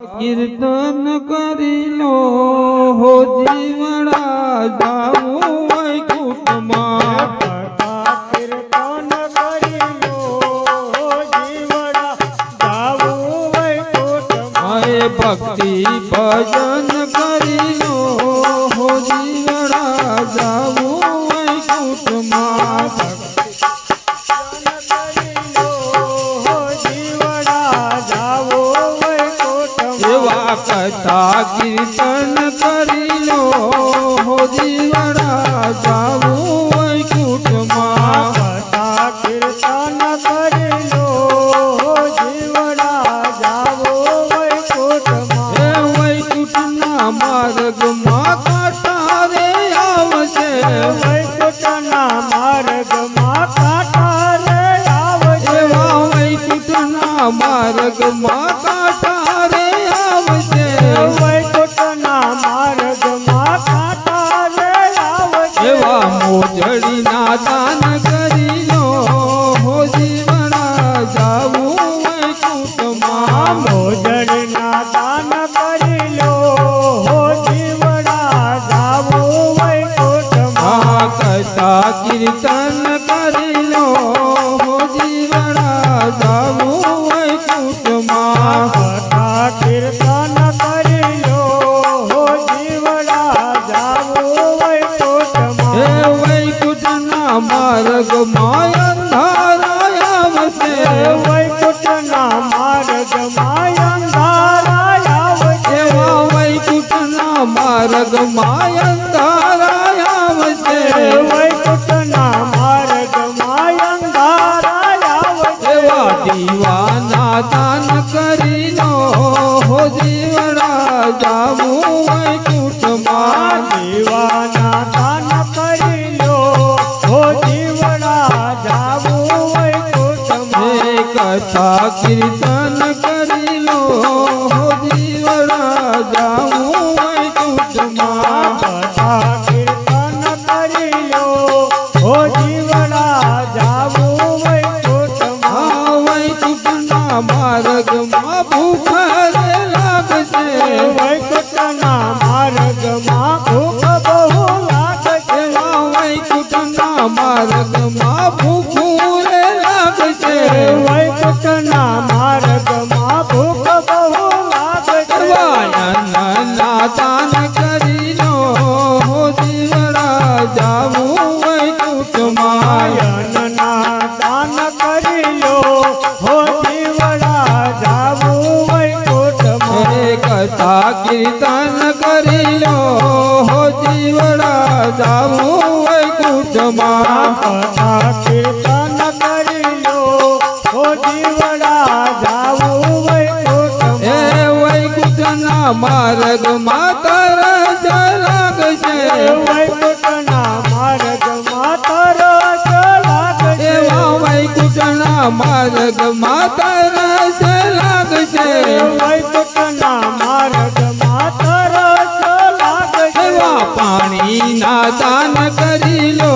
કીર્તન કરી લો હો જીવડા જાવું વૈકુંઠમાં કીર્તન કરી લો હો જીવડા જાવું વૈકુંઠમાં ભક્તિ ભજન કરી લો હો જીવડા જાવું વૈકુંઠમાં કથા કીર્તન કરી લો હો જીવડા જાવું વૈકુંઠમાં કથા કીર્તન કરી લો હો જીવડા જાવું વૈકુંઠમાં હે વૈકુંઠના માર્ગમાં કાંટા રે આવશે વૈકુંઠના માર્ગમાં કાંટા રે આવશે એવા વૈકુંઠના માર્ગમાં કાંટા રે વૈકુંઠના માર્ગમાં કાંટા રે આવશે એવા મોજડીના દાન કરી લો હો જીવડા જાવું વૈકુંઠમાં મોજડીના દાન કરી લો હો જીવડા જાવું વૈકુંઠમાં કથા કીર્તન કરી લો હો જીવડા જાવું વૈકુંઠમાં કથા કીર્તન કરી લો હો જીવડા જાવું વૈકુંઠમાં હે વૈકુંઠના માર્ગમાં અંધારા આવશે વૈકુંઠના માર્ગમાં અંધારા આવશે એવા વૈકુંઠના માર્ગમાં અંધારા આવશે વૈકુંઠના માર્ગમાં અંધારા આવશે એવા દીવાના દાન કરી લો હો જીવડા જાવું વૈકુંઠમાં દીવાના દાન કરી લો હો જીવડા જાવું વૈકુંઠમાં હે કથા કીર્તન કરી લો હો જીવડા જાવું વૈકુંઠમાં કથા કીર્તન કરી લો હો જીવડા જાવું વૈકુંઠમાં વૈકુંઠના માર્ગમાં ભૂખ રે લાગશે વૈકુંઠના માર્ગમાં ભૂખ બહુ લાગશે વૈકુંઠના માર્ગમાં ભૂખ રે લાગશે વૈકુંઠના માર્ગમાં ભૂખ બહુ લાગશે નાના દાન કરી લો હો જીવડા જાવું વૈકુંઠમાં માયનના દાન કરી લો હો જીવડા જાવું વૈકુંઠમાં હે કથા કીર્તન કરી લો હો જીવડા જાવું વૈકુંઠમાં કથા કીર્તન કરી લો હો જીવડા જાવું વૈકુંઠમાં હે વૈકુંઠના માર્ગમાં તરસ લાગશે વૈકુંઠના માર્ગમાં તરસ લાગશે એવા વૈકુંઠના માર્ગમાં તરસ લાગશે વૈકુંઠના માર્ગમાં તરસ લાગશે એવા પાણીના દાન કરી લો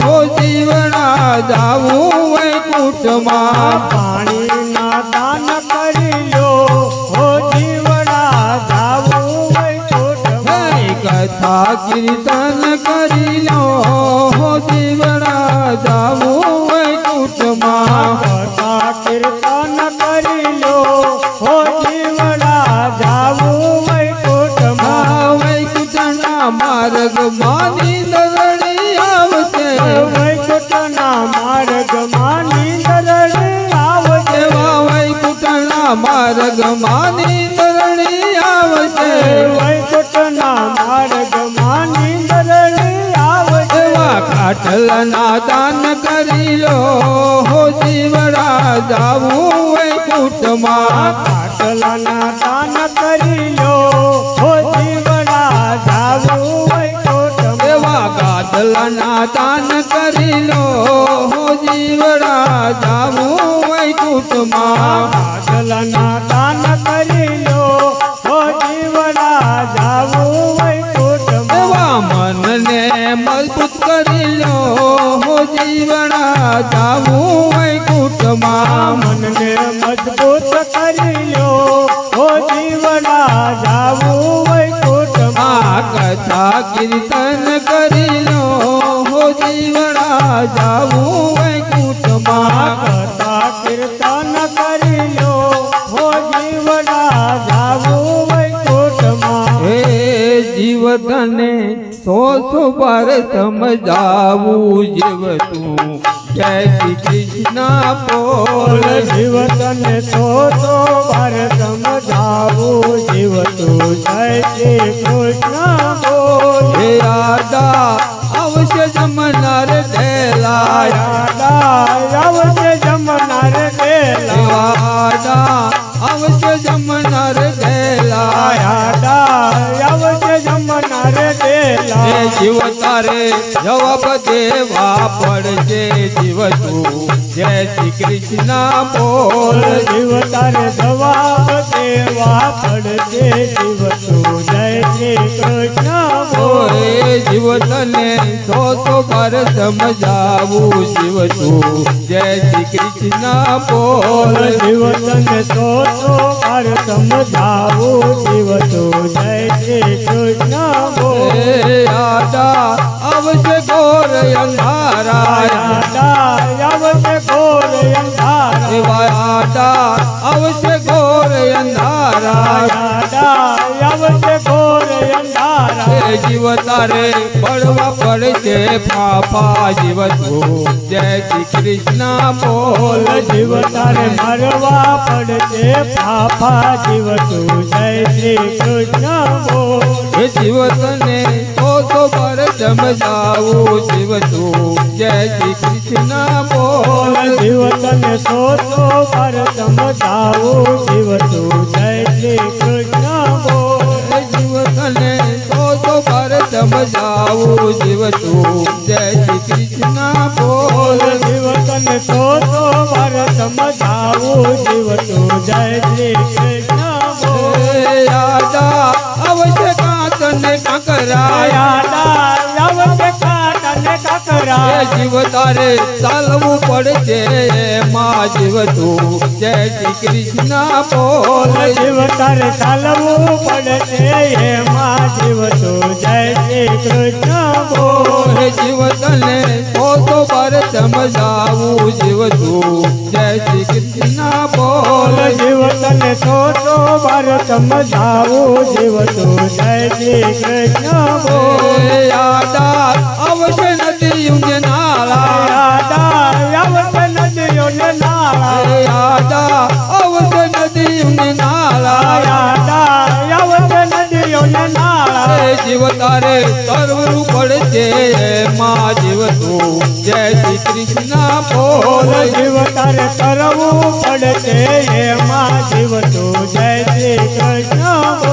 હો જીવડા જાવું વૈકુંઠમાં પાણીના દાન કરી લો હો જીવડા જાવું વૈકુંઠમાં હે કથા કીર્તન કરી લો હો જીવડા જાવું વૈકુંઠમાં કથા કીર્તન કરી લો હો જીવડા જાવું વૈકુંઠમાં વૈકુંઠના માર્ગમાં નીંદરડી આવશે વૈકુંઠના માર્ગમાં નીંદરડી આવશે એવા વૈકુંઠના માર્ગમાં નીંદરડી આવશે વૈકુંઠના માર્ગમાં નીંદરડી આવશે એવા ખાટલના દાન કરી લો હો જીવડા જાવું વૈકુંઠમાં ખાટલાના દાન કરી લો હો જીવડા જાવું વૈકુંઠમાં એવા ગાદલાના દાન કરી લો હો જીવડા જાવું વૈકુંઠમાં ખાટલાના દાન કરી લો હો જીવડા જાવું વૈકુંઠમાં એવા મનને મજબૂત કરી લો હો જીવડા જાવું વૈકુંઠમાં મનને મજબૂત કરી લો હો જીવડા જીવડા જાવું વૈકુંઠમાં આ કથા કીર્તન કરી લો હો જીવડા જાવું વૈકુંઠમાં કથા કીર્તન કરી લો હો જીવડા જાવું વૈકુંઠમાં હે જીવતને સો વાર સમજાવું જીવતું જય શ્રી કૃષ્ણ બોલ જીવતને તો વાર સમજાવું જીવતું જય શ્રી કૃષ્ણ બોલ હે આદા અવશ્ય જમનાર દેલાય આવશે જમનાર દેલા આદા અવશ્ય જમનાર દેલાય આવશે જમનાર દેલા હે જીવ તારે જવાબ દેવા પડશે જીવ તું જય શ્રી કૃષ્ણ બોલ જીવ તારે જવાબ દેવા પડશે જીવ તું જય શ્રી કૃષ્ણ બોલ હે જીવ તને સો વાર સમજાવું જીવ તું જય શ્રી કૃષ્ણ બોલ જીવતને તો વાર સમજાવું જીવ તું જય શ્રી કૃષ્ણ બોલ હે આદા અવશ્ય ઘોર અંધારાય આવશે ઘોર અંધારા એવા આદા અવશ્ય ઘોર અંધારાય આવશે ઘોર અંધારા હે જીવ તારે પડવા પડશે ફાફા જીવ તું જય શ્રી કૃષ્ણ બોલ જીવ તારે મરવા પડશે ફાફા જીવ તું જય શ્રી કૃષ્ણ બોલ હે જીવ તને તો વાર સમજાવું જીવ તું જય શ્રી કૃષ્ણ બોલ જીવતને સો વાર સમજાવું જીવ તું જય શ્રી કૃષ્ણ બોલ હે જીવ તને તો વાર સમજાવું જીવ તું જય શ્રી કૃષ્ણ બોલ જીવતને સો વાર સમજાવું જીવ તું જય શ્રી કૃષ્ણ બોલ હે આદા અવશ્ય કાંતને કાંકરાય આવશે કાટને કાકરા હે જીવ તારે ચાલવું પડશે માં જીવ તું જય શ્રી કૃષ્ણ બોલ જીવ તારે ચાલવું પડશે એમાં જીવ તું જય શ્રી કૃષ્ણ બોલ હે જીવ તને તો વાર સમજાવું જીવ તું જય શ્રી કૃષ્ણ બોલ જીવતને સો વાર સમજાવું જીવ તું જય શ્રી કૃષ્ણ બોલ હે આદા અવશ્ય નથી ઊંઘ નાળા આવશે નદીઓને નાળા હે આદા અવશ્ય નથી ઊંઘ નાળા આવશે નદીઓને નાળા હે જીવ તારે કરવું પડશે માં જીવ તું જય શ્રી કૃષ્ણ બોલ જીવ તારે કરવું પડશે એમાં જીવ તું જય શ્રી કૃષ્ણ